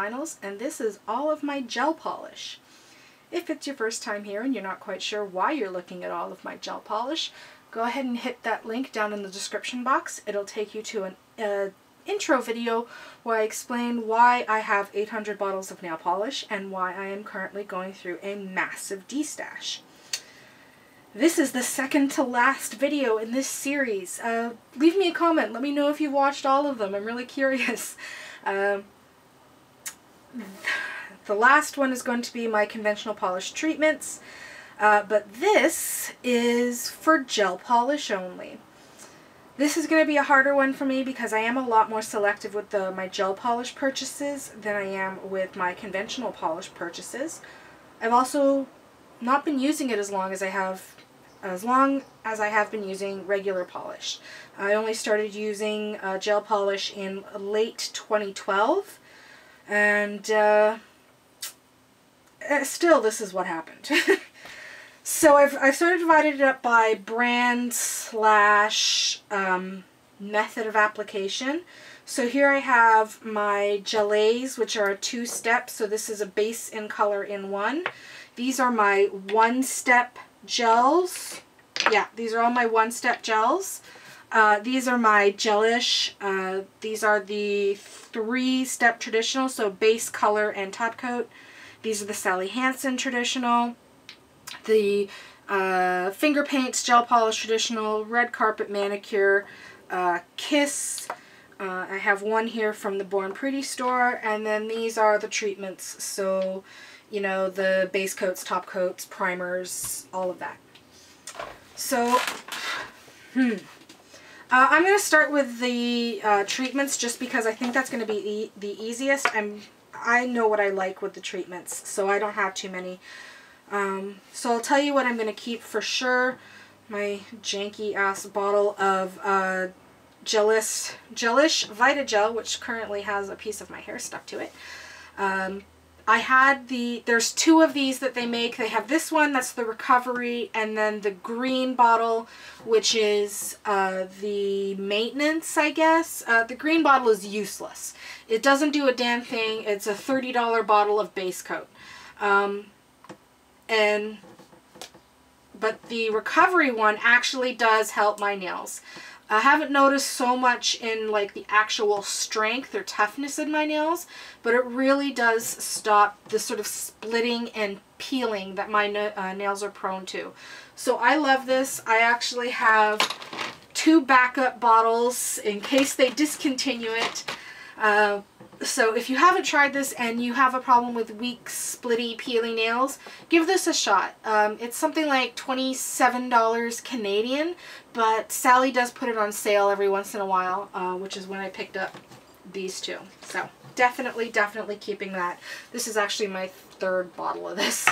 finals, and this is all of my gel polish. If it's your first time here and you're not quite sure why you're looking at all of my gel polish, go ahead and hit that link down in the description box. It'll take you to an intro video where I explain why I have 800 bottles of nail polish and why I am currently going through a massive destash. This is the second to last video in this series. Leave me a comment. Let me know if you watched all of them. I'm really curious. The last one is going to be my conventional polish treatments, but this is for gel polish only. This is going to be a harder one for me because I am a lot more selective with my gel polish purchases than I am with my conventional polish purchases. I've also not been using it as long as I have been using regular polish. I only started using gel polish in late 2012, and still this is what happened. So I've sort of divided it up by brand slash method of application. So here I have my gelées, which are a two-step. So this is a base and color in one. These are my one-step gels. Yeah, these are all my one-step gels. These are my gelish. These are the three-step traditional, so base, color, and top coat. These are the Sally Hansen traditional. The finger paints, gel polish traditional, red carpet manicure, Kiss. I have one here from the Born Pretty store, and then these are the treatments. So, you know, the base coats, top coats, primers, all of that. So, I'm going to start with the treatments just because I think that's going to be the easiest. I know what I like with the treatments, so I don't have too many. So I'll tell you what I'm going to keep for sure. My janky ass bottle of Gelish Vita Gel, which currently has a piece of my hair stuck to it. There's two of these that they make. They have this one, that's the recovery, and then the green bottle, which is the maintenance, I guess. The green bottle is useless. It doesn't do a damn thing. It's a $30 bottle of base coat. But the recovery one actually does help my nails. I haven't noticed so much in like the actual strength or toughness in my nails, but it really does stop the sort of splitting and peeling that my nails are prone to. So I love this. I actually have two backup bottles in case they discontinue it. So if you haven't tried this and you have a problem with weak, splitty, peely nails, give this a shot. It's something like $27 Canadian, but Sally does put it on sale every once in a while, which is when I picked up these two. So definitely keeping that. This is actually my third bottle of this.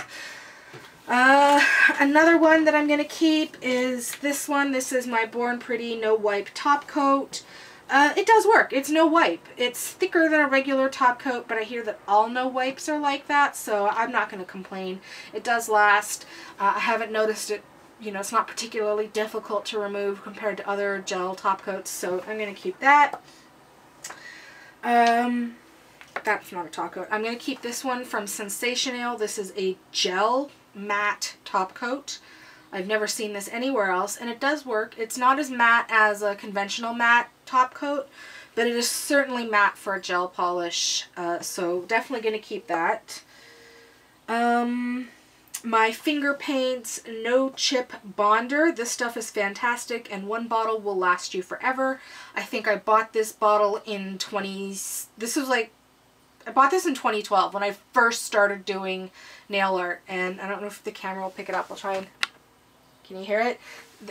Another one that I'm going to keep is this one. This is my Born Pretty No Wipe Top Coat. It does work. It's no wipe. It's thicker than a regular top coat, but I hear that all no wipes are like that, so I'm not going to complain. It does last. I haven't noticed it, you know, it's not particularly difficult to remove compared to other gel top coats, so I'm going to keep that. That's not a top coat. I'm going to keep this one from Sensational. This is a gel matte top coat. I've never seen this anywhere else, and it does work. It's not as matte as a conventional matte top coat, but it is certainly matte for a gel polish, so definitely going to keep that. My finger paints No Chip Bonder. This stuff is fantastic, and one bottle will last you forever. I think I bought this bottle in I bought this in 2012 when I first started doing nail art, and I don't know if the camera will pick it up. I'll try and... Can you hear it?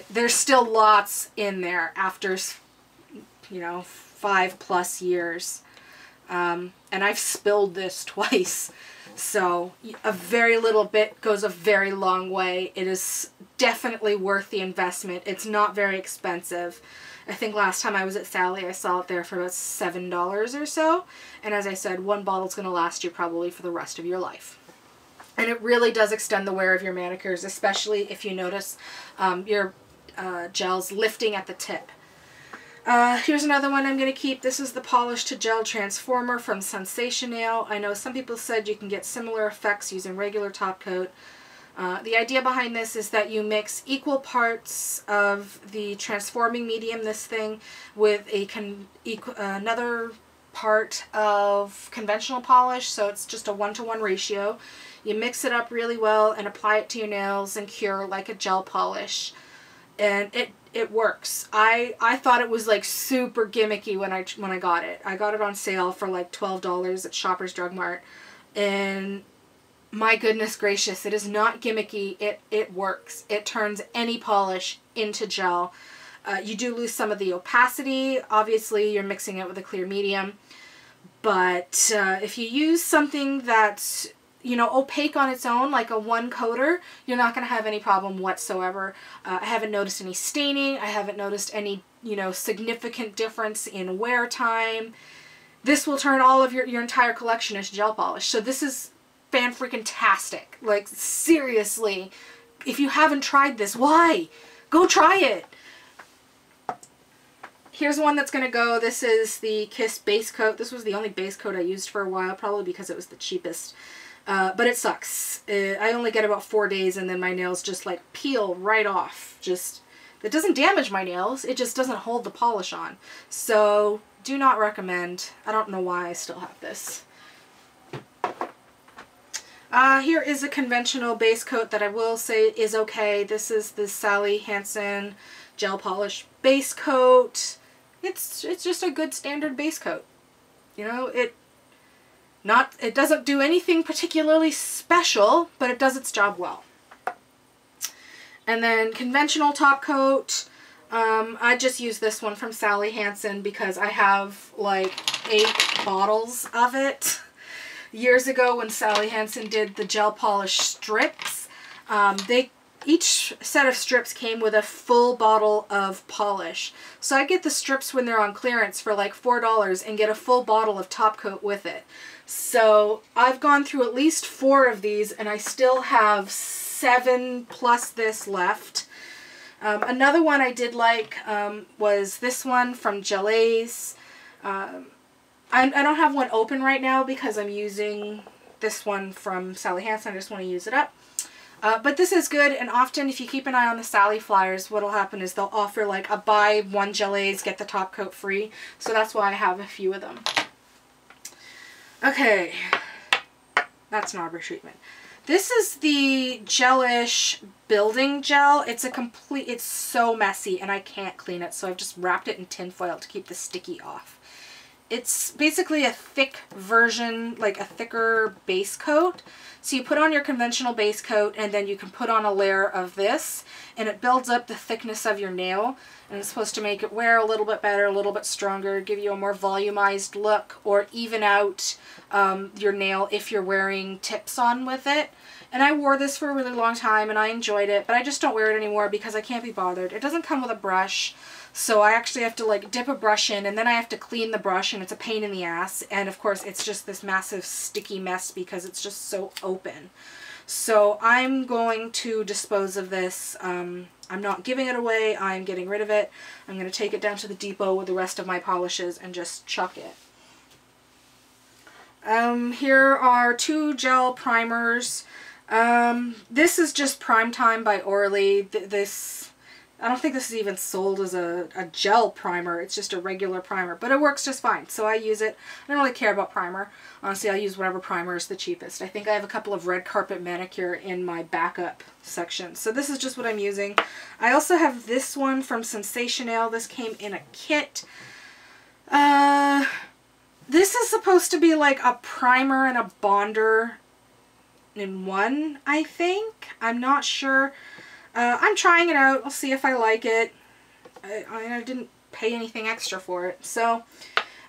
There's still lots in there after, you know, 5+ years. And I've spilled this twice. So a very little bit goes a very long way. It is definitely worth the investment. It's not very expensive. I think last time I was at Sally, I saw it there for about $7 or so. And as I said, one bottle's going to last you probably for the rest of your life. And it really does extend the wear of your manicures, especially if you notice your gels lifting at the tip. Here's another one I'm going to keep. This is the Polish to Gel Transformer from Sensational. I know some people said you can get similar effects using regular top coat. The idea behind this is that you mix equal parts of the transforming medium, this thing, with another part of conventional polish, so it's just a 1-to-1 ratio. You mix it up really well and apply it to your nails and cure like a gel polish. And it works. I thought it was like super gimmicky when I got it. I got it on sale for like $12 at Shoppers Drug Mart, and my goodness gracious, it is not gimmicky. It works. It turns any polish into gel. You do lose some of the opacity. Obviously, you're mixing it with a clear medium. But if you use something that's, you know, opaque on its own, like a one coater, you're not going to have any problem whatsoever. I haven't noticed any staining. I haven't noticed any, you know, significant difference in wear time. This will turn all of your entire collection into gel polish. So this is fan-freaking-tastic. Like, seriously, if you haven't tried this, why? Go try it. Here's one that's going to go. This is the Kiss base coat. This was the only base coat I used for a while, probably because it was the cheapest. But it sucks. I only get about 4 days and then my nails just like peel right off. It doesn't damage my nails. It just doesn't hold the polish on. So, do not recommend. I don't know why I still have this. Here is a conventional base coat that I will say is okay. This is the Sally Hansen Gel Polish Base Coat. It's just a good standard base coat. You know, it doesn't do anything particularly special, but it does its job well. And then conventional top coat. I just use this one from Sally Hansen because I have like 8 bottles of it. Years ago when Sally Hansen did the gel polish strips, each set of strips came with a full bottle of polish. So I get the strips when they're on clearance for like $4 and get a full bottle of top coat with it. So I've gone through at least 4 of these and I still have 7 plus this left. Another one I did like was this one from Gelées. I don't have one open right now because I'm using this one from Sally Hansen. I just want to use it up. But this is good, and often if you keep an eye on the Sally flyers, what will happen is they'll offer like a buy 1 Gelées, get the top coat free. So that's why I have a few of them. Okay, that's an arbor treatment. This is the Gelish building gel. It's so messy and I can't clean it, so I've just wrapped it in tin foil to keep the sticky off. It's basically a thick version, like a thicker base coat. So you put on your conventional base coat and then you can put on a layer of this and it builds up the thickness of your nail, and it's supposed to make it wear a little bit better, a little bit stronger, give you a more volumized look, or even out your nail if you're wearing tips on with it. And I wore this for a really long time and I enjoyed it, but I just don't wear it anymore because I can't be bothered. It doesn't come with a brush. So I actually have to like dip a brush in and then I have to clean the brush, and it's a pain in the ass. And of course it's just this massive sticky mess because it's just so open. So I'm going to dispose of this. I'm not giving it away. I'm getting rid of it. I'm going to take it down to the depot with the rest of my polishes and just chuck it. Here are 2 gel primers. This is just Prime Time by Orly. I don't think this is even sold as a gel primer. It's just a regular primer, but it works just fine. So I use it. I don't really care about primer. Honestly, I use whatever primer is the cheapest. I think I have a couple of Red Carpet Manicure in my backup section. So this is just what I'm using. I also have this one from Sensational. This came in a kit. This is supposed to be like a primer and a bonder in one, I think. I'm not sure. I'm trying it out. I'll see if I like it. I didn't pay anything extra for it. So,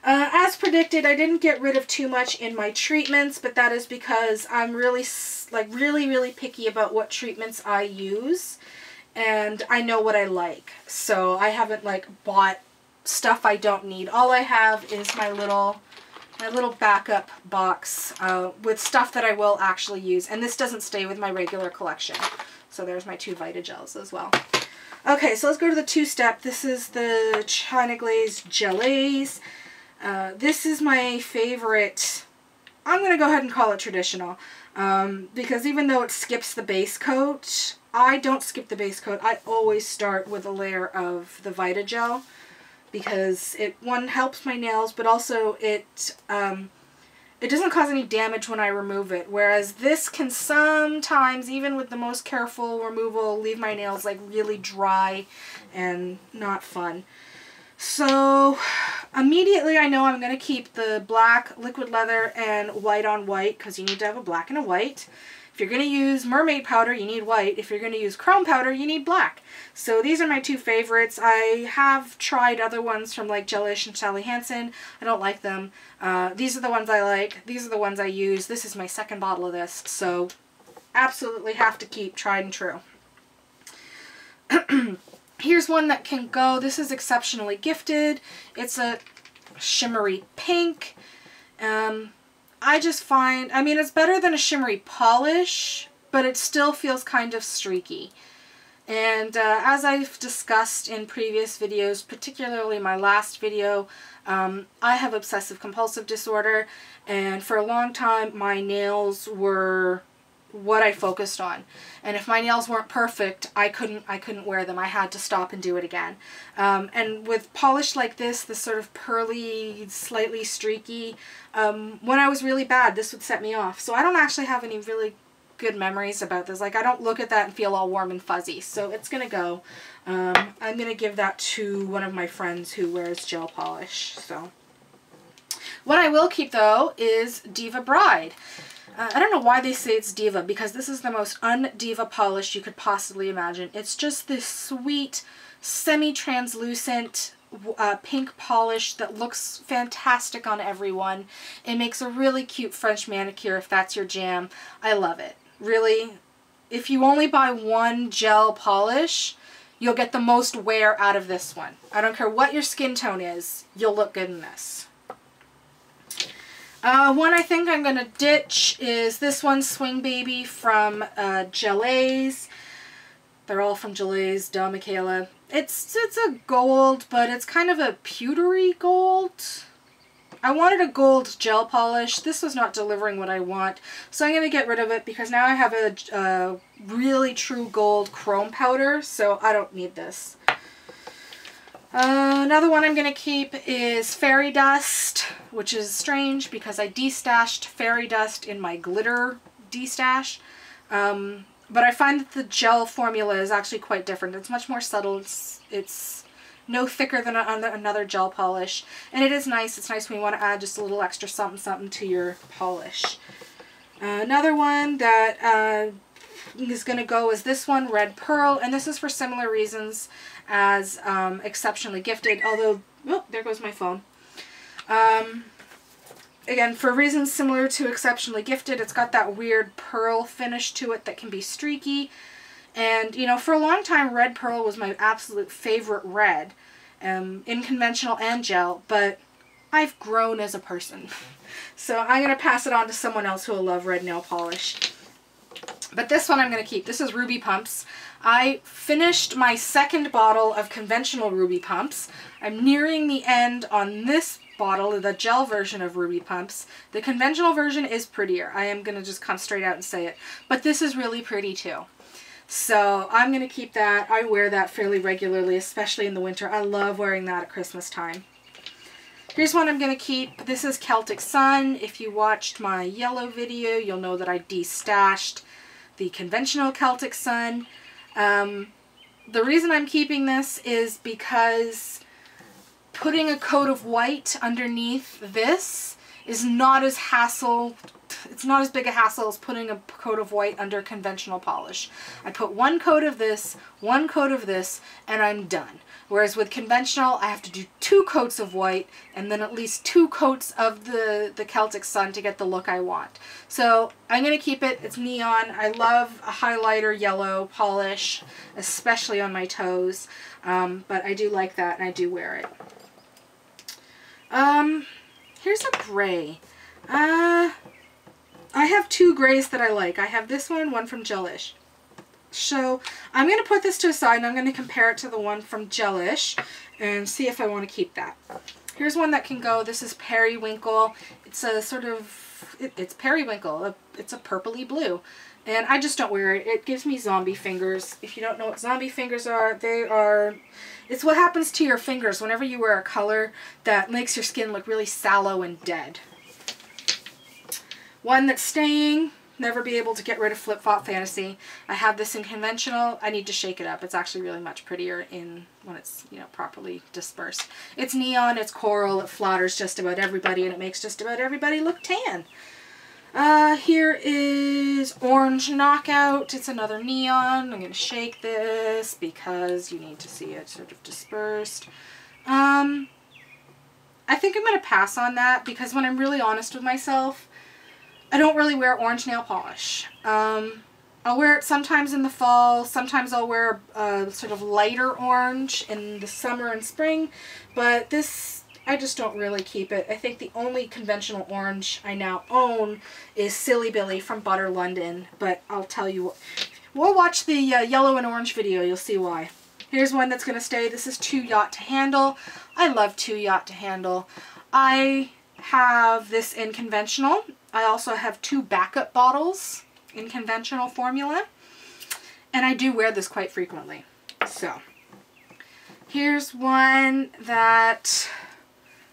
as predicted, I didn't get rid of too much in my treatments, but that is because I'm really picky about what treatments I use, and I know what I like. So I haven't like bought stuff I don't need. All I have is my little backup box with stuff that I will actually use, and this doesn't stay with my regular collection. So there's my 2 Vita gels as well. Okay, so let's go to the two-step. This is the China Glaze Gelées. This is my favorite. I'm going to go ahead and call it traditional. Because even though it skips the base coat, I don't skip the base coat. I always start with a layer of the Vita Gel. Because it, one, helps my nails, but also it doesn't cause any damage when I remove it. Whereas this can sometimes, even with the most careful removal, leave my nails like really dry and not fun. So immediately I know I'm going to keep the black liquid leather and white on white, because you need to have a black and a white. If you're going to use mermaid powder, you need white. If you're going to use chrome powder, you need black. So these are my two favorites. I have tried other ones from like Gelish and Sally Hansen. I don't like them. These are the ones I like. These are the ones I use. This is my second bottle of this. So absolutely have to keep tried and true. Here's one that can go. This is Exceptionally Gifted. It's a shimmery pink. I just find, I mean, it's better than a shimmery polish, but it still feels kind of streaky. And as I've discussed in previous videos, particularly my last video, I have obsessive compulsive disorder, and for a long time my nails were what I focused on. And if my nails weren't perfect, I couldn't wear them. I had to stop and do it again. And with polish like this sort of pearly, slightly streaky, when I was really bad, this would set me off. So I don't actually have any really good memories about this. Like, I don't look at that and feel all warm and fuzzy. So it's gonna go. I'm gonna give that to one of my friends who wears gel polish. So what I will keep though is Diva Bride. I don't know why they say it's Diva, because this is the most un-Diva polish you could possibly imagine. It's just this sweet, semi-translucent pink polish that looks fantastic on everyone. It makes a really cute French manicure if that's your jam. I love it. Really, if you only buy one gel polish, you'll get the most wear out of this one. I don't care what your skin tone is, you'll look good in this. One I think I'm going to ditch is this one, Swing Baby from Gelées. They're all from Gelées, duh, Michaela. It's a gold, but it's kind of a pewtery gold. I wanted a gold gel polish. This was not delivering what I want, so I'm going to get rid of it because now I have a really true gold chrome powder, so I don't need this. Another one I'm going to keep is Fairy Dust, which is strange because I destashed Fairy Dust in my glitter destash. But I find that the gel formula is actually quite different. It's much more subtle. It's no thicker than another gel polish. And it is nice. It's nice when you want to add just a little extra something something to your polish. Another one that is going to go is this one, Red Pearl. And this is for similar reasons as Exceptionally Gifted. Although, oh, there goes my phone. Again, for reasons similar to Exceptionally Gifted, it's got that weird pearl finish to it that can be streaky. And, you know, for a long time, Red Pearl was my absolute favorite red, in conventional and gel, but I've grown as a person. So I'm going to pass it on to someone else who will love red nail polish. But this one I'm going to keep. This is Ruby Pumps. I finished my second bottle of conventional Ruby Pumps. I'm nearing the end on this bottle, the gel version of Ruby Pumps. The conventional version is prettier. I am going to just come straight out and say it. But this is really pretty too. So I'm going to keep that. I wear that fairly regularly, especially in the winter. I love wearing that at Christmas time. Here's one I'm going to keep. This is Celtic Sun. If you watched my yellow video, you'll know that I destashed the conventional Celtic Sun. The reason I'm keeping this is because putting a coat of white underneath this is not as it's not as big a hassle as putting a coat of white under conventional polish. I put one coat of this, and I'm done. Whereas with conventional, I have to do 2 coats of white and then at least 2 coats of the Celtic Sun to get the look I want. So I'm going to keep it. It's neon. I love a highlighter yellow polish, especially on my toes. But I do like that and I do wear it. Here's a gray. I have 2 grays that I like. I have this one from Gelish. So I'm going to put this to a side and I'm going to compare it to the one from Gelish and see if I want to keep that. Here's one that can go. This is Periwinkle. It's a sort of, it's Periwinkle. It's a purpley blue. And I just don't wear it. It gives me zombie fingers. If you don't know what zombie fingers are, it's what happens to your fingers whenever you wear a color that makes your skin look really sallow and dead. One that's staying, never be able to get rid of Flip Flop Fantasy. I have this in conventional. I need to shake it up. It's actually really much prettier when it's, you know, properly dispersed. It's neon, it's coral, it flatters just about everybody, and it makes just about everybody look tan. Here is Orange Knockout. It's another neon. I'm going to shake this because you need to see it sort of dispersed. I think I'm going to pass on that because when I'm really honest with myself, I don't really wear orange nail polish. I'll wear it sometimes in the fall. Sometimes I'll wear a sort of lighter orange in the summer and spring. But this, I just don't really keep it. I think the only conventional orange I now own is Silly Billy from Butter London. But I'll tell you what. We'll watch the yellow and orange video. You'll see why. Here's one that's going to stay. This is Too Yacht to Handle. I love Too Yacht to Handle. I have this in conventional. I also have 2 backup bottles in conventional formula. And I do wear this quite frequently. So, here's one that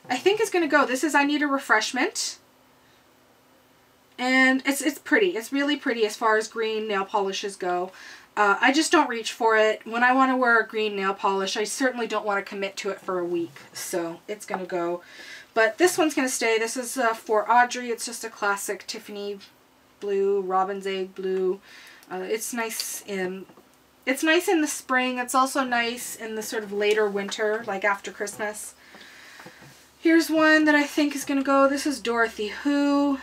I think is going to go. This is I Need a Refreshment. And it's pretty. It's really pretty as far as green nail polishes go. I just don't reach for it. When I want to wear a green nail polish, I certainly don't want to commit to it for a week. So it's going to go. But this one's going to stay. This is for Audrey. It's just a classic Tiffany blue, robin's egg blue. It's nice in the spring. It's also nice in the sort of later winter, like after Christmas. Here's one that I think is going to go. This is Dorothy Who.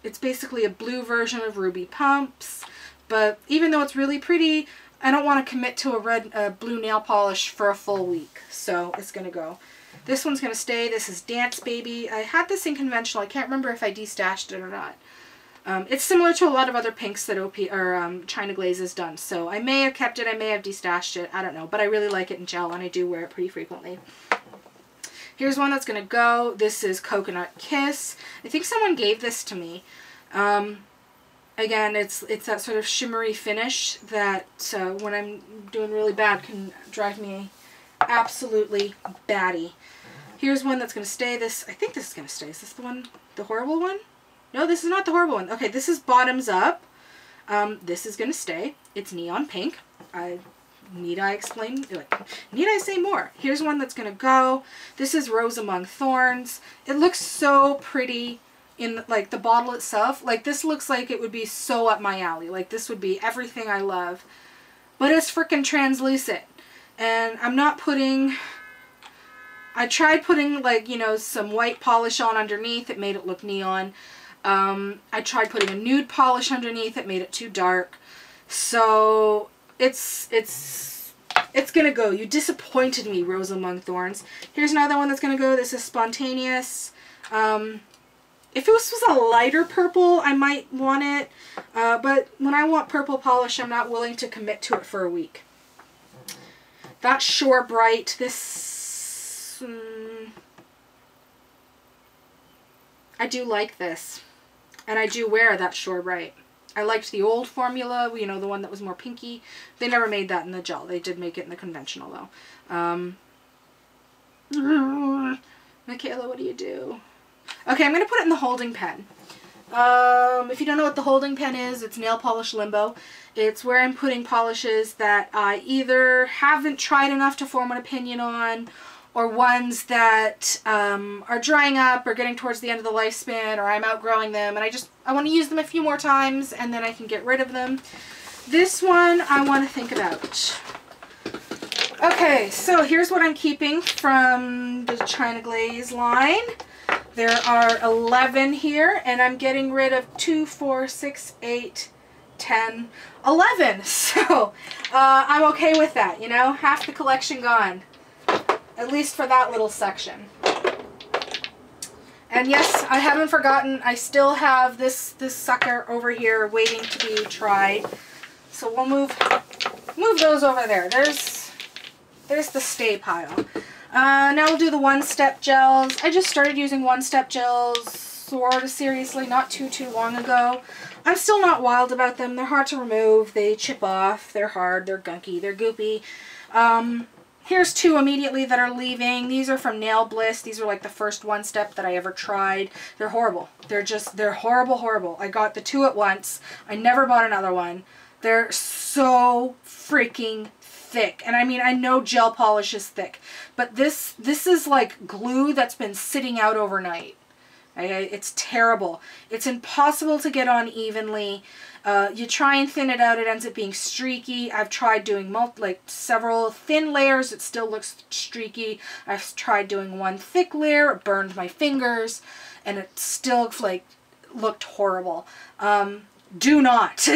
It's basically a blue version of Ruby Pumps. But even though it's really pretty, I don't want to commit to a blue nail polish for a full week. So it's going to go. This one's going to stay. This is Dance Baby. I had this in conventional. I can't remember if I destashed it or not. It's similar to a lot of other pinks that China Glaze has done. So I may have kept it. I may have destashed it. I don't know. But I really like it in gel, and I do wear it pretty frequently. Here's one that's going to go. This is Coconut Kiss. I think someone gave this to me. Again, it's that sort of shimmery finish that when I'm doing really bad can drive me absolutely batty. Here's one that's going to stay. I think this is going to stay. Is this the one, the horrible one? No, this is not the horrible one. Okay, this is Bottoms Up. This is going to stay. It's neon pink. Need I explain? Need I say more? Here's one that's going to go. This is Rose Among Thorns. It looks so pretty in like the bottle itself. Like this looks like it would be so up my alley. Like this would be everything I love. But it's freaking translucent. And I'm not putting... I tried putting like, you know, some white polish on underneath. It made it look neon. I tried putting a nude polish underneath. It made it too dark. So it's gonna go. You disappointed me, Rose Among Thorns. Here's another one that's gonna go. This is Spontaneous. If this was a lighter purple, I might want it. But when I want purple polish, I'm not willing to commit to it for a week. That's Shore Bright. This... I do like this. And I do wear that Shore Bright. I liked the old formula, you know, the one that was more pinky. They never made that in the gel. They did make it in the conventional, though. Michaela, what do you do? Okay, I'm going to put it in the holding pen. If you don't know what the holding pen is, it's Nail Polish Limbo. It's where I'm putting polishes that I either haven't tried enough to form an opinion on, or ones that are drying up or getting towards the end of the lifespan, or I'm outgrowing them and I want to use them a few more times and then I can get rid of them. This one I want to think about. Okay, so here's what I'm keeping from the China Glaze line. There are 11 here, and I'm getting rid of 2, 4, 6, 8, 10, 11. So I'm okay with that, you know? Half the collection gone. At least for that little section. And yes, I haven't forgotten, I still have this sucker over here waiting to be tried. So we'll move those over there. There's the stay pile. Now we'll do the one-step gels. I just started using one-step gels sort of seriously not too long ago. I'm still not wild about them. They're hard to remove. They chip off. They're hard. They're gunky. They're goopy. Here's two immediately that are leaving. These are from Nail Bliss. These are like the first one-step that I ever tried. They're horrible. They're horrible. I got the two at once. I never bought another one. They're so freaking thick. And I mean, I know gel polish is thick, but this is like glue that's been sitting out overnight. Okay? It's terrible. It's impossible to get on evenly. You try and thin it out, it ends up being streaky. I've tried doing several thin layers, it still looks streaky. I've tried doing one thick layer, it burned my fingers, and it still looked horrible. Do not.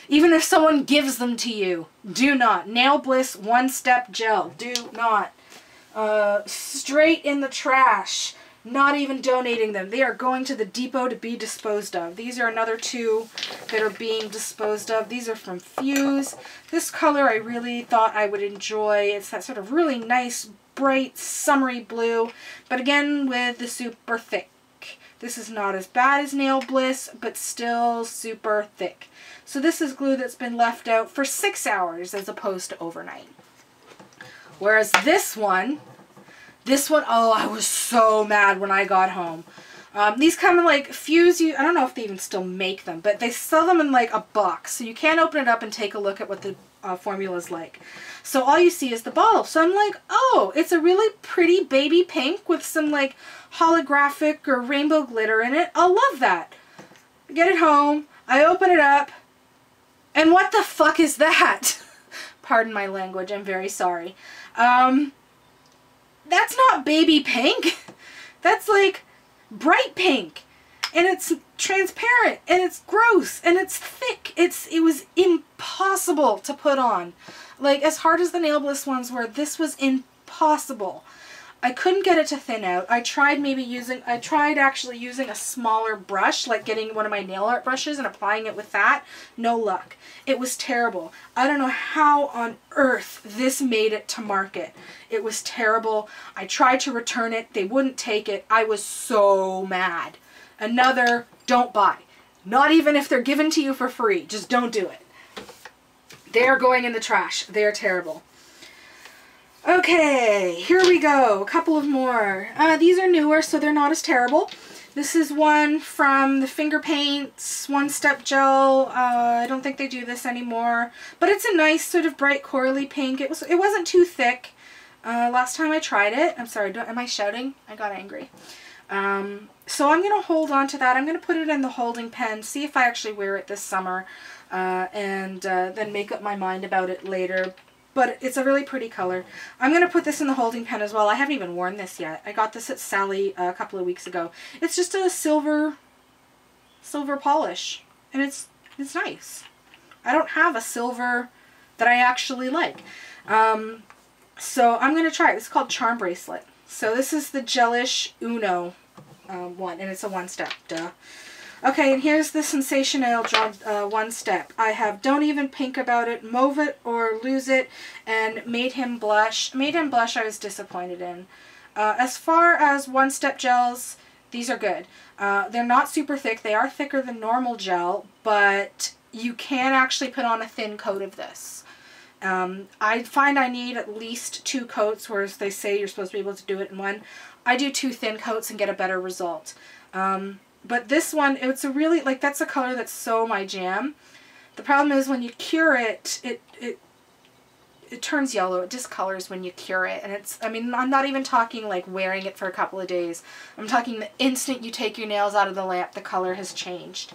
Even if someone gives them to you, do not. Nail Bliss one-step gel, do not. Straight in the trash. Not even donating them. They are going to the depot to be disposed of. These are another two that are being disposed of. These are from Fuse. This color I really thought I would enjoy. It's that sort of really nice, bright, summery blue. But again, with the super thick. This is not as bad as Nail Bliss, but still super thick. So this is glue that's been left out for 6 hours as opposed to overnight. Whereas this one, oh, I was so mad when I got home. These come in like Fuse, I don't know if they even still make them, but they sell them in like a box. So you can open it up and take a look at what the formula is like. So all you see is the bottle. So I'm like, oh, it's a really pretty baby pink with some like holographic or rainbow glitter in it. I'll love that. I get it home, I open it up, and what the fuck is that? Pardon my language, I'm very sorry. That's not baby pink. That's like bright pink. And it's transparent. And it's gross. And it's thick. It was impossible to put on. Like, as hard as the Nail Bliss ones were, this was impossible. I couldn't get it to thin out. I tried actually using a smaller brush, like getting one of my nail art brushes and applying it with that. No luck. It was terrible. I don't know how on earth this made it to market. It was terrible. I tried to return it. They wouldn't take it. I was so mad. Another, don't buy. Not even if they're given to you for free. Just don't do it. They're going in the trash. They're terrible. Okay, here we go. A couple of more. These are newer, so they're not as terrible. This is one from the Finger Paints One-Step Gel. I don't think they do this anymore, but it's a nice sort of bright corally pink. It wasn't too thick. Last time I tried it, I'm sorry, am I shouting? I got angry. So I'm going to hold on to that. I'm going to put it in the holding pen, see if I actually wear it this summer, and then make up my mind about it later. But it's a really pretty color. I'm going to put this in the holding pen as well. I haven't even worn this yet. I got this at Sally a couple of weeks ago. It's just a silver polish. And it's nice. I don't have a silver that I actually like. So I'm going to try it. It's called Charm Bracelet. So this is the Gelish Uno one. And it's a one-step. Duh. Okay, and here's the Sensational one-step. I have Don't Even Pink About It, Mauve It or Lose It, and Made Him Blush. Made Him Blush I was disappointed in. As far as one-step gels, these are good. They're not super thick. They are thicker than normal gel, but you can actually put on a thin coat of this. I find I need at least 2 coats, whereas they say you're supposed to be able to do it in one. I do 2 thin coats and get a better result. But this one, it's a really, like, that's a color that's so my jam. The problem is when you cure it, it turns yellow. It discolors when you cure it. And it's, I mean, I'm not even talking like wearing it for a couple of days. I'm talking the instant you take your nails out of the lamp, the color has changed.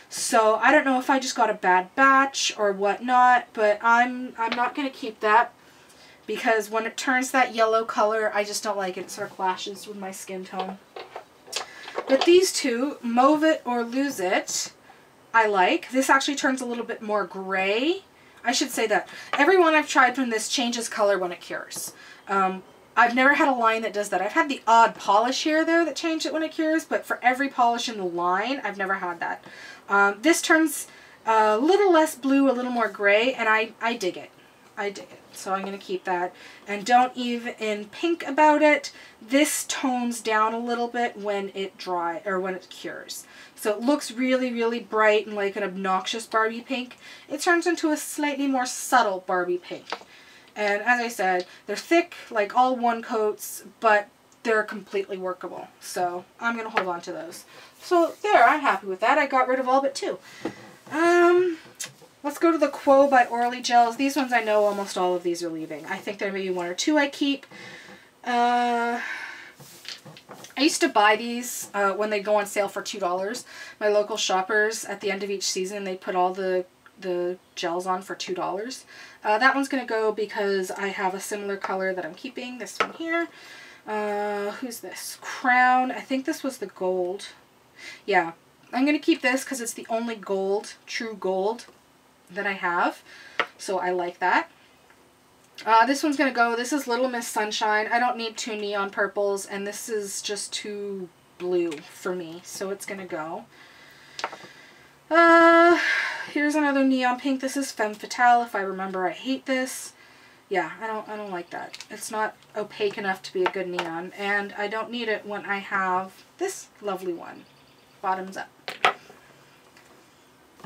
So I don't know if I just got a bad batch or whatnot, but I'm not going to keep that because when it turns that yellow color, I just don't like it. It sort of clashes with my skin tone. But these two, Mauve It or Lose It, I like. This actually turns a little bit more gray. I should say that. Every one I've tried from this changes color when it cures. I've never had a line that does that. I've had the odd polish here, though, that changed it when it cures, but for every polish in the line, I've never had that. This turns A little less blue, a little more gray, and I dig it. I dig it. So I'm going to keep that. And don't even pink about it. This tones down a little bit when it when it cures. So it looks really, really bright and like an obnoxious Barbie pink. It turns into a slightly more subtle Barbie pink. And as I said, they're thick, like all one coats, but they're completely workable. So I'm going to hold on to those. So there, I'm happy with that. I got rid of all but 2. Let's go to the Quo by Orly Gels. These ones I know almost all of these are leaving. I think there may be 1 or 2 I keep. I used to buy these when they go on sale for $2. My local shoppers, at the end of each season, they put all the gels on for $2. That one's going to go because I have a similar color that I'm keeping. This one here. Who's this? Crown. I think this was the gold. Yeah. I'm going to keep this because it's the only gold, true gold, that I have. So I like that. This one's going to go. This is Little Miss Sunshine. I don't need 2 neon purples, and this is just too blue for me. So it's going to go. Here's another neon pink. This is Femme Fatale. If I remember, I hate this. Yeah, I don't like that. It's not opaque enough to be a good neon, and I don't need it when I have this lovely one. Bottoms up.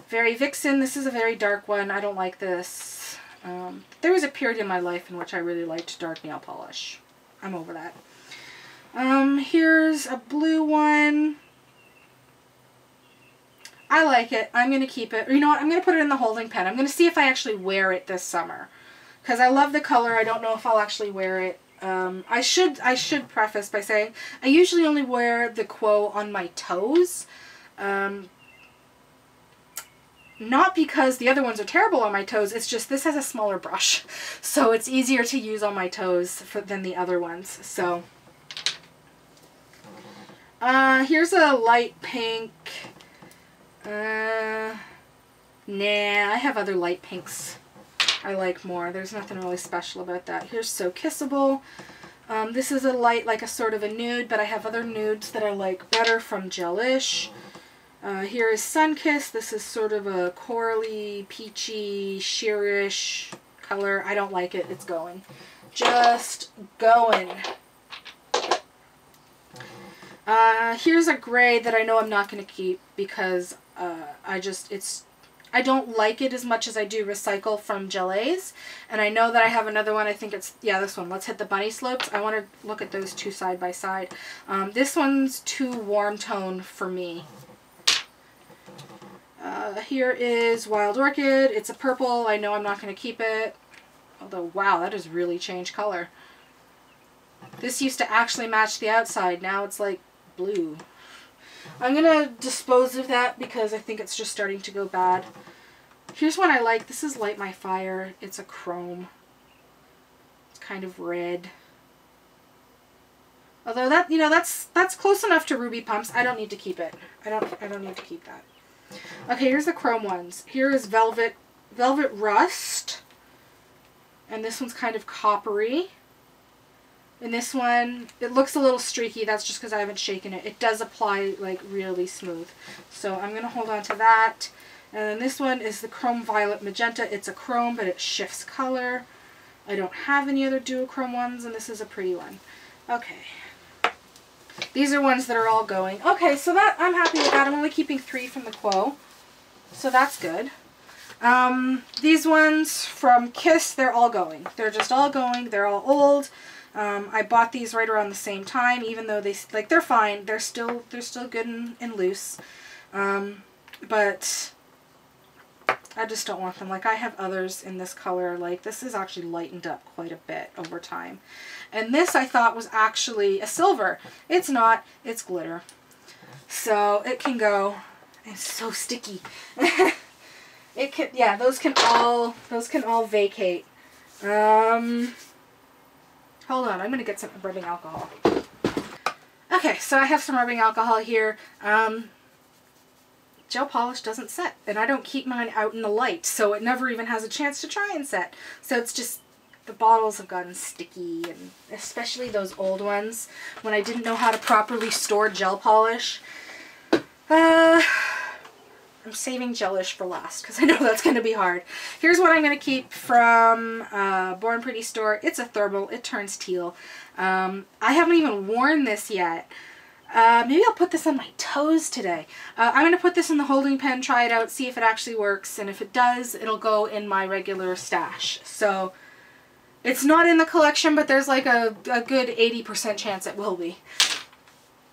Very Vixen. This is a very dark one. I don't like this. There was a period in my life in which I really liked dark nail polish. I'm over that. Here's a blue one. I like it. I'm going to keep it. Or you know what? I'm going to put it in the holding pen. I'm going to see if I actually wear it this summer. Because I love the color. I don't know if I'll actually wear it. I should preface by saying I usually only wear the Quo on my toes. Not because the other ones are terrible on my toes. It's just this has a smaller brush. So it's easier to use on my toes than the other ones. So here's a light pink. Nah, I have other light pinks I like more. There's nothing really special about that. Here's So Kissable. This is a light, like a sort of a nude, but I have other nudes that I like better from Gelish. Here is Sunkiss. This is sort of a corally, peachy, sheerish color. I don't like it. It's going. Just going. Here's a gray that I know I'm not going to keep because I don't like it as much as I do Recycle from Gelées. And I know that I have another one. I think it's, yeah, this one. Let's Hit the Bunny Slopes. I want to look at those 2 side by side. This one's too warm tone for me. Here is Wild Orchid. It's a purple. I know I'm not going to keep it. Although, wow, that has really changed color. This used to actually match the outside. Now it's like blue. I'm going to dispose of that because I think it's just starting to go bad. Here's one I like. This is Light My Fire. It's a chrome. It's kind of red. Although that, you know, that's close enough to Ruby Pumps. I don't need to keep it. I don't need to keep that. Okay, here's the chrome ones. Here is Velvet Rust. And this one's kind of coppery. And this one, it looks a little streaky. That's just because I haven't shaken it. It does apply like really smooth. So I'm going to hold on to that. And then this one is the Chrome Violet Magenta. It's a chrome, but it shifts color. I don't have any other duochrome ones, and this is a pretty one. Okay. These are ones that are all going. Okay, so that I'm happy with that. I'm only keeping 3 from the Quo. So that's good. These ones from Kiss, they're all going. They're just all going. They're all old. I bought these right around the same time, even though they're fine. They're still good and loose. But I just don't want them. Like, I have others in this color. Like, this is actually lightened up quite a bit over time. And this I thought was actually a silver. It's not. It's glitter. So it can go. It's so sticky. It can, yeah, those can all vacate. Hold on, I'm going to get some rubbing alcohol. Okay, so I have some rubbing alcohol here. Gel polish doesn't set, and I don't keep mine out in the light, so it never even has a chance to try and set. So it's just, the bottles have gotten sticky, and especially those old ones, when I didn't know how to properly store gel polish. I'm saving gelish for last because I know that's going to be hard. Here's what I'm going to keep from Born Pretty store. It's a thermal. It turns teal. I haven't even worn this yet. Maybe I'll put this on my toes today. I'm going to put this in the holding pen, try it out, see if it actually works. And if it does, it'll go in my regular stash. So it's not in the collection, but there's like a good 80% chance it will be.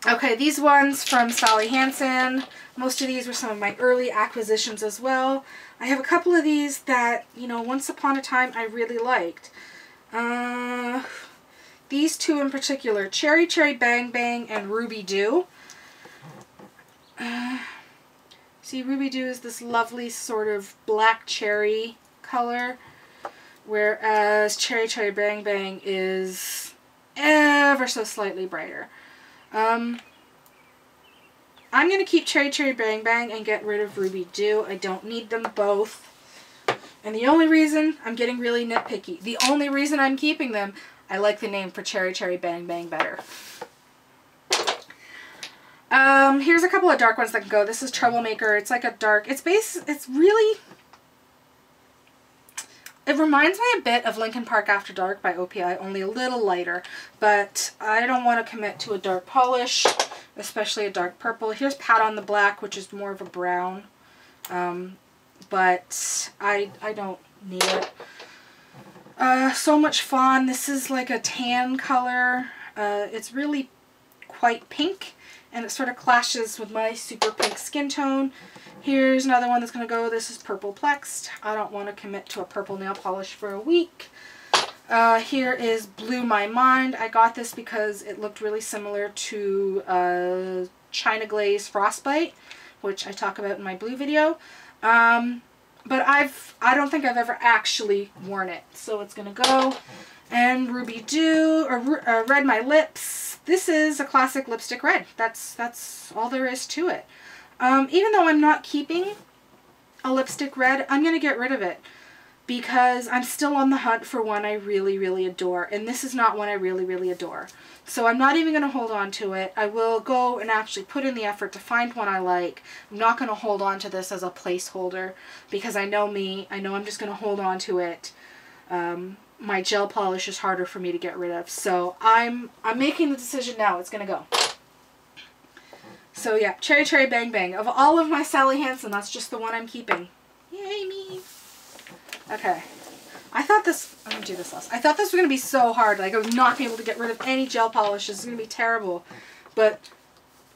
Okay, these ones from Sally Hansen. Most of these were some of my early acquisitions as well. I have a couple of these that, you know, once upon a time I really liked. These two in particular, Cherry Cherry Bang Bang and Ruby Dew. See, Ruby Dew is this lovely sort of black cherry color, whereas Cherry Cherry Bang Bang is ever so slightly brighter. I'm going to keep Cherry Cherry Bang Bang and get rid of Ruby Dew. I don't need them both. And the only reason, I'm getting really nitpicky, the only reason I'm keeping them, I like the name for Cherry Cherry Bang Bang better. Here's a couple of dark ones that can go. This is Troublemaker. It's like a dark, it's really, it reminds me a bit of Linkin Park After Dark by OPI, only a little lighter. But I don't want to commit to a dark polish, especially a dark purple. Here's Pat on the Black, which is more of a brown. But I don't need it. So Much Fun. This is like a tan color. It's really quite pink, and it sort of clashes with my super pink skin tone. Here's another one that's going to go. This is Purple Plexed. I don't want to commit to a purple nail polish for a week. Here is Blew My Mind. I got this because it looked really similar to China Glaze Frostbite, which I talk about in my blue video. But I don't think I've ever actually worn it, so it's going to go. And Ruby Dew, or Red My Lips. This is a classic lipstick red. That's all there is to it. Even though I'm not keeping a lipstick red, I'm going to get rid of it because I'm still on the hunt for one I really, really adore. And this is not one I really, really adore. So I'm not even going to hold on to it. I will go and actually put in the effort to find one I like. I'm not going to hold on to this as a placeholder because I know me. I know I'm just going to hold on to it. My gel polish is harder for me to get rid of. So I'm making the decision now. It's going to go. So yeah, Cherry Cherry Bang Bang. Of all of my Sally Hansen, that's just the one I'm keeping. Yay me. Okay. I thought this, I'm going to do this last. I thought this was going to be so hard. Like I was not going to be able to get rid of any gel polish. This is going to be terrible. But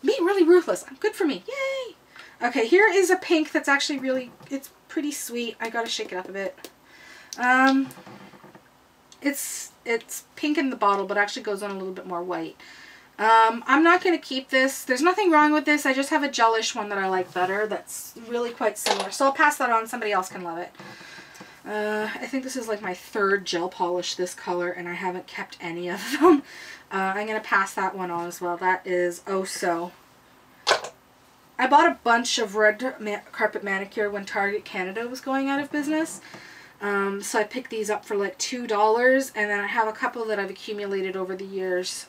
me, really ruthless. Good for me. Yay. Okay, here is a pink that's actually really, it's pretty sweet. I got to shake it up a bit. It's pink in the bottle, but actually goes on a little bit more white. I'm not going to keep this. There's nothing wrong with this. I just have a gelish one that I like better that's really quite similar. So I'll pass that on. Somebody else can love it. I think this is like my third gel polish this color, and I haven't kept any of them. I'm going to pass that one on as well. That is Oh So. I bought a bunch of red carpet manicure when Target Canada was going out of business. So I picked these up for like $2, and then I have a couple that I've accumulated over the years.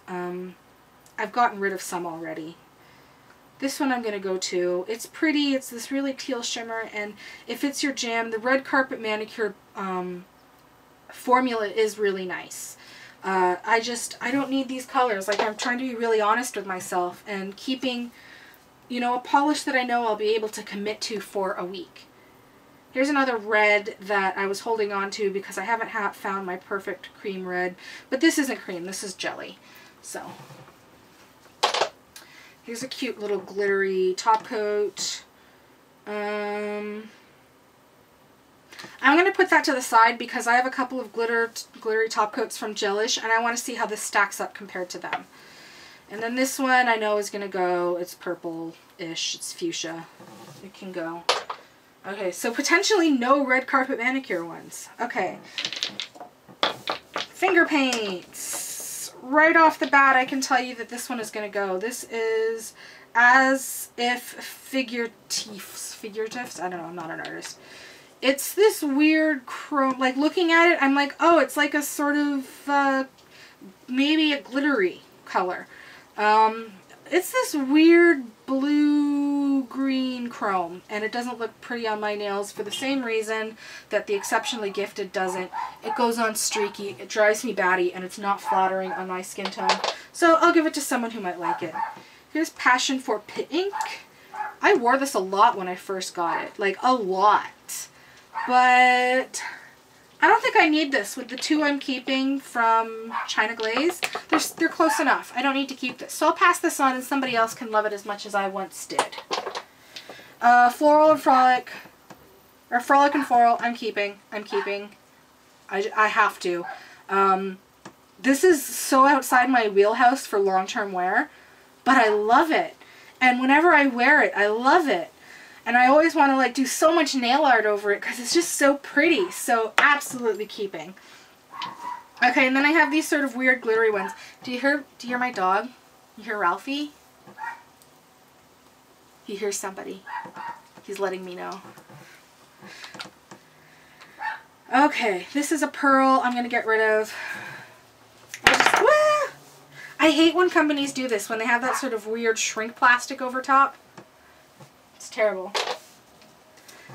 I've gotten rid of some already. This one I'm going to go to. It's pretty. It's this really teal shimmer, and if it's your jam, the red carpet manicure formula is really nice. I don't need these colors. Like, I'm trying to be really honest with myself and keeping, you know, a polish that I know I'll be able to commit to for a week. Here's another red that I was holding on to because I haven't found my perfect cream red. But this isn't cream. This is jelly. So here's a cute little glittery top coat. I'm going to put that to the side because I have a couple of glittery top coats from Gelish, and I want to see how this stacks up compared to them. And then this one I know is going to go. It's purple-ish. It's fuchsia. It can go. Okay, so potentially no red carpet manicure ones. Okay. Finger paints. Right off the bat, I can tell you that this one is going to go. This is As If Figuratives. I don't know, I'm not an artist. It's this weird chrome, like looking at it, I'm like, oh, it's like a sort of, maybe a glittery color. It's this weird blue blue green chrome, and it doesn't look pretty on my nails for the same reason that the Exceptionally Gifted doesn't. It goes on streaky, it drives me batty, and it's not flattering on my skin tone. So I'll give it to someone who might like it. Here's Passion for Pink. I wore this a lot when I first got it, like a lot. But I don't think I need this with the two I'm keeping from China Glaze. They're close enough. I don't need to keep this. So I'll pass this on and somebody else can love it as much as I once did. Floral and Frolic, or Frolic and Floral, I'm keeping. I have to. This is so outside my wheelhouse for long-term wear, but I love it. And whenever I wear it, I love it. And I always want to like do so much nail art over it because it's just so pretty. So absolutely keeping. Okay, and then I have these sort of weird glittery ones. Do you hear my dog? You hear Ralphie? He hears somebody. He's letting me know. Okay, this is a pearl I'm going to get rid of. I hate when companies do this, when they have that sort of weird shrink plastic over top. It's terrible.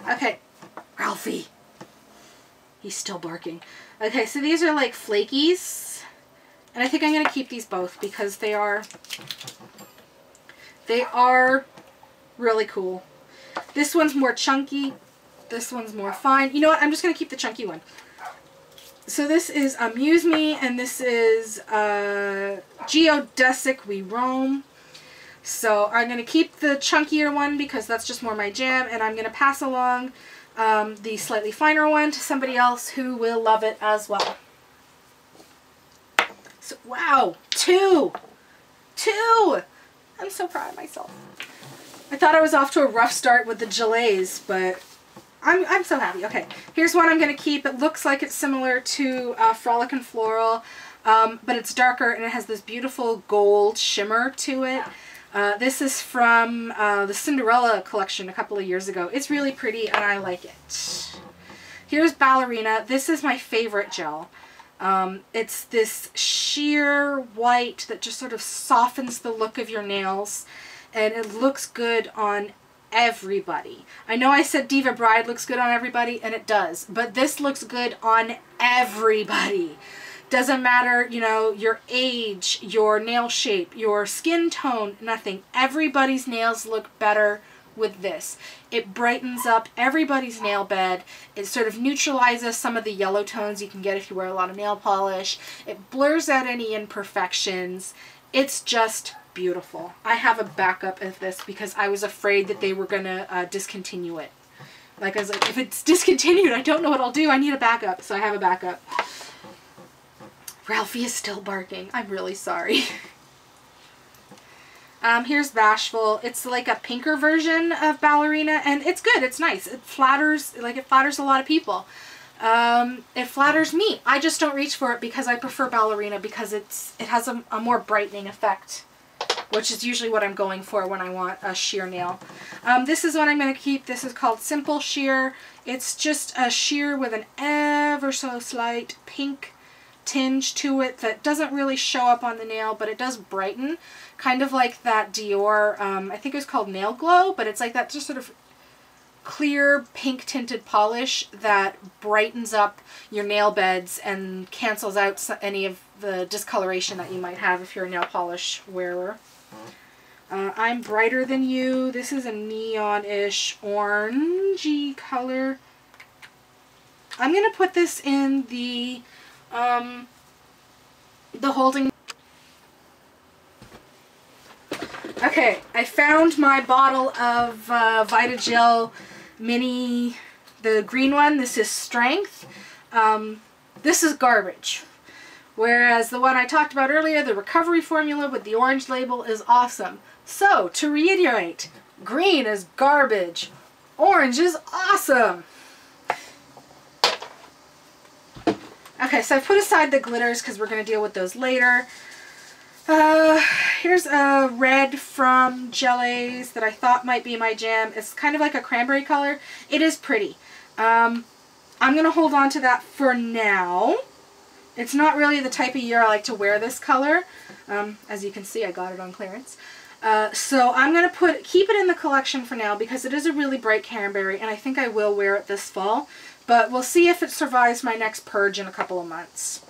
Okay, Ralphie. He's still barking. Okay, so these are like flakies. And I think I'm going to keep these both because they are really cool. This one's more chunky. This one's more fine. You know what? I'm just going to keep the chunky one. So this is Amuse Me, and this is Geodesic We Roam. So I'm going to keep the chunkier one because that's just more my jam, and I'm going to pass along the slightly finer one to somebody else who will love it as well. So, wow, two! I'm so proud of myself. I thought I was off to a rough start with the gelays, but I'm so happy. Okay, here's one I'm going to keep. It looks like it's similar to Frolic and Floral, but it's darker and it has this beautiful gold shimmer to it. This is from the Cinderella collection a couple of years ago. It's really pretty and I like it. Here's Ballerina. This is my favorite gel. It's this sheer white that just sort of softens the look of your nails, and it looks good on everybody. I know I said Diva Bride looks good on everybody, and it does, but this looks good on everybody. Doesn't matter, you know, your age, your nail shape, your skin tone, nothing. Everybody's nails look better with this. It brightens up everybody's nail bed. It sort of neutralizes some of the yellow tones you can get if you wear a lot of nail polish. It blurs out any imperfections. It's just beautiful. I have a backup of this because I was afraid that they were going to discontinue it. Like, I was like, if it's discontinued, I don't know what I'll do. I need a backup. So I have a backup. Ralphie is still barking. I'm really sorry. Here's Bashful. It's like a pinker version of Ballerina, and it's good. It's nice. It flatters, like it flatters a lot of people. It flatters me. I just don't reach for it because I prefer Ballerina because it has a more brightening effect, which is usually what I'm going for when I want a sheer nail. This is what I'm going to keep. This is called Simple Sheer. It's just a sheer with an ever so slight pink tinge to it that doesn't really show up on the nail, but it does brighten. Kind of like that Dior, I think it was called Nail Glow, but it's like that just sort of clear pink tinted polish that brightens up your nail beds and cancels out any of the discoloration that you might have if you're a nail polish wearer. I'm Brighter Than You. This is a neon-ish orangey color. I'm going to put this in the holding. Okay, I found my bottle of Vitagel Mini, the green one. This is Strength. This is garbage. Whereas the one I talked about earlier, the recovery formula with the orange label, is awesome. So, to reiterate, green is garbage. Orange is awesome. Okay, so I put aside the glitters because we're going to deal with those later. Here's a red from Gelaze that I thought might be my jam. It's kind of like a cranberry color. It is pretty. I'm going to hold on to that for now. It's not really the type of year I like to wear this color. As you can see, I got it on clearance. So I'm going to keep it in the collection for now because it is a really bright cranberry and I think I will wear it this fall. But we'll see if it survives my next purge in a couple of months.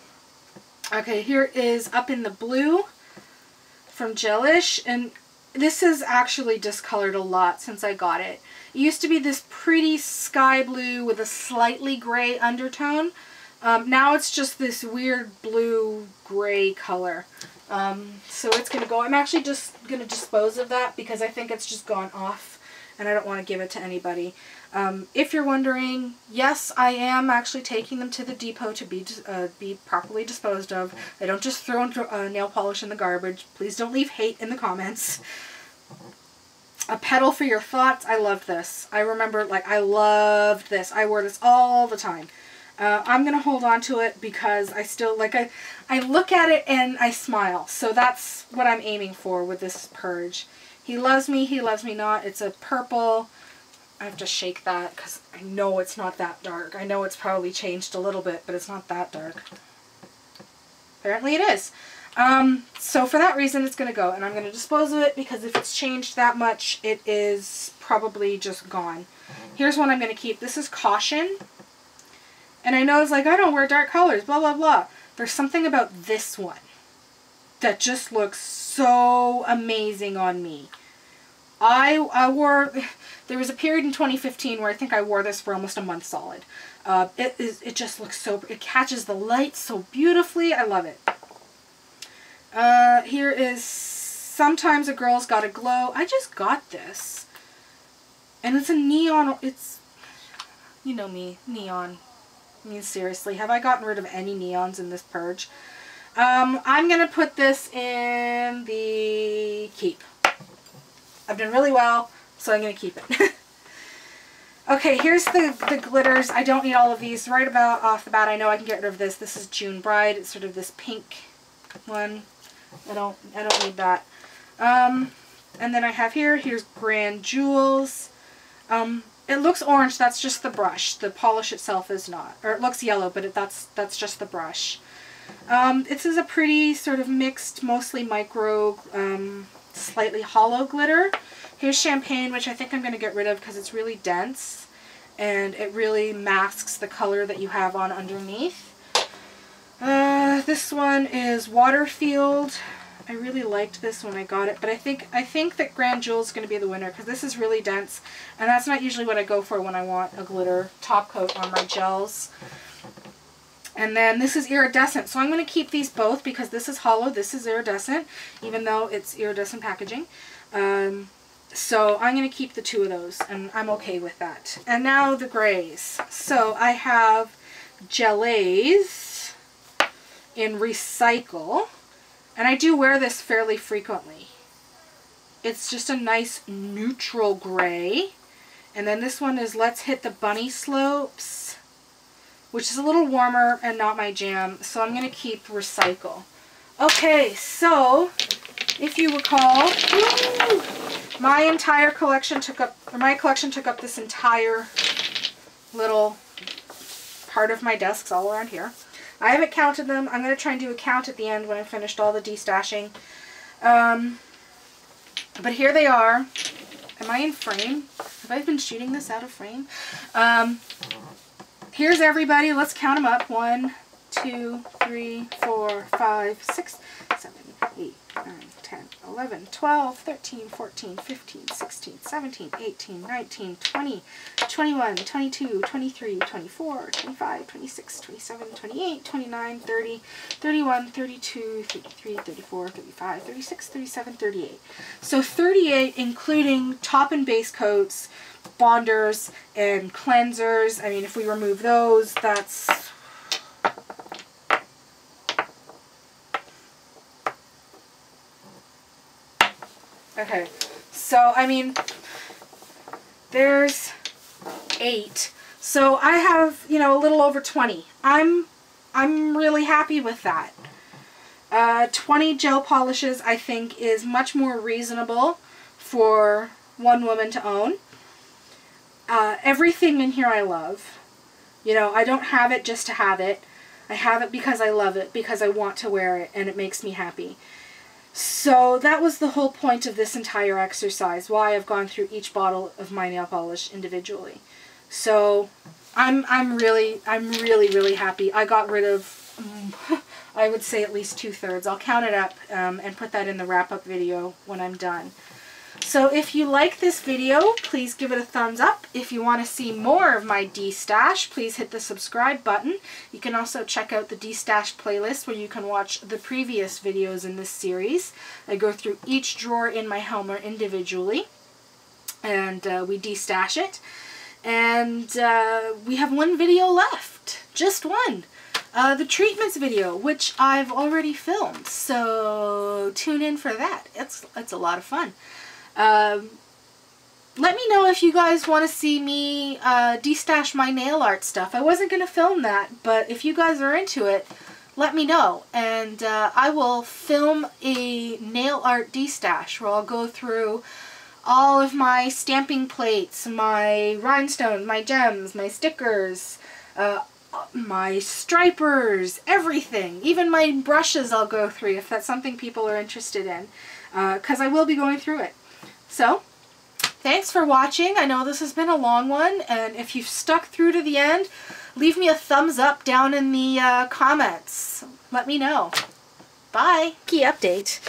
Okay, here is Up in the Blue from Gelish, and this is actually discolored a lot since I got it. It used to be this pretty sky blue with a slightly gray undertone. Now it's just this weird blue-gray color. So it's going to go. I'm actually just going to dispose of that because I think it's just gone off and I don't want to give it to anybody. If you're wondering, yes, I am actually taking them to the depot to be properly disposed of. I don't just throw nail polish in the garbage. Please don't leave hate in the comments. A Petal for Your Thoughts. I loved this. I remember, like, I loved this. I wore this all the time. I'm going to hold on to it because I still, like, I look at it and I smile. So that's what I'm aiming for with this purge. He Loves Me, He Loves Me Not. It's a purple. I have to shake that because I know it's not that dark. I know it's probably changed a little bit, but it's not that dark. Apparently it is. So for that reason, it's going to go. And I'm going to dispose of it because if it's changed that much, it is probably just gone. Here's one I'm going to keep. This is Caution. And I know it's like, I don't wear dark colors, blah, blah, blah. There's something about this one that just looks so amazing on me. I wore, there was a period in 2015 where I think I wore this for almost a month solid. It just looks so, it catches the light so beautifully. I love it. Here is Sometimes a Girl's Gotta Glow. I just got this. And it's a neon, it's, you know me, neon. I mean, seriously, have I gotten rid of any neons in this purge? I'm going to put this in the keep. I've done really well, so I'm going to keep it. Okay, here's the glitters. I don't need all of these. Right about off the bat, I know I can get rid of this. This is June Bride. It's sort of this pink one. I don't need that. And then I have here's Grand Jewels. It looks orange. That's just the brush. The polish itself is not. Or it looks yellow, but that's just the brush. This is a pretty sort of mixed, mostly micro, slightly hollow glitter. Here's Champagne, which I think I'm going to get rid of because it's really dense and it really masks the color that you have on underneath. This one is Waterfield. I really liked this when I got it, but I think that Grand Jewel is going to be the winner because this is really dense, and that's not usually what I go for when I want a glitter top coat on my gels. And then this is Iridescent. So I'm going to keep these both because this is hollow, this is iridescent, even though it's iridescent packaging. So I'm going to keep the two of those, and I'm okay with that. And now the grays. So I have Gelées in Recycle, and I do wear this fairly frequently. It's just a nice neutral gray. And then this one is Let's Hit the Bunny Slopes, which is a little warmer and not my jam, so I'm going to keep Recycle. Okay, so if you recall, my entire collection took up, or my collection took up this entire little part of my desks all around here. I haven't counted them. I'm going to try and do a count at the end when I finished all the destashing. But here they are. Am I in frame? Have I been shooting this out of frame? Here's everybody. Let's count them up. 1, 2, 3, 4, 5, 6, 7, 8, 9, 10, 11, 12, 13, 14, 15, 16, 17, 18, 19, 20, 21, 22, 23, 24, 25, 26, 27, 28, 29, 30, 31, 32, 33, 34, 35, 36, 37, 38. So 38 including top and base coats, bonders, and cleansers. I mean, if we remove those, that's... Okay, so, I mean, there's 8. So I have, you know, a little over 20. I'm really happy with that. 20 gel polishes, I think, is much more reasonable for one woman to own. Everything in here I love. You know, I don't have it just to have it. I have it because I love it, because I want to wear it, and it makes me happy. So that was the whole point of this entire exercise, why I've gone through each bottle of my nail polish individually. So I'm really happy. I got rid of, I would say at least 2/3. I'll count it up and put that in the wrap-up video when I'm done. So if you like this video, please give it a thumbs up. If you want to see more of my destash, please hit the subscribe button. You can also check out the destash playlist where you can watch the previous videos in this series. I go through each drawer in my Helmer individually, and we destash it. And we have one video left, just one. The treatments video, which I've already filmed, so tune in for that. It's a lot of fun. Let me know if you guys want to see me destash my nail art stuff. I wasn't going to film that, but if you guys are into it, let me know. And I will film a nail art destash where I'll go through all of my stamping plates, my rhinestones, my gems, my stickers, my stripers, everything. Even my brushes I'll go through if that's something people are interested in, because I will be going through it. So, thanks for watching. I know this has been a long one, and if you've stuck through to the end, leave me a thumbs up down in the comments. Let me know. Bye. Key update.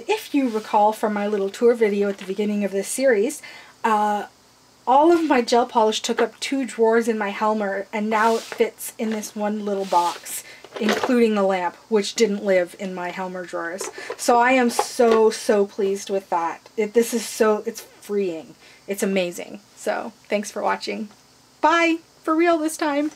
If you recall from my little tour video at the beginning of this series, all of my gel polish took up 2 drawers in my Helmer, and now it fits in this one little box, including the lamp, which didn't live in my Helmer drawers. So I am so pleased with that. It's freeing. It's amazing. So thanks for watching. Bye. For real this time.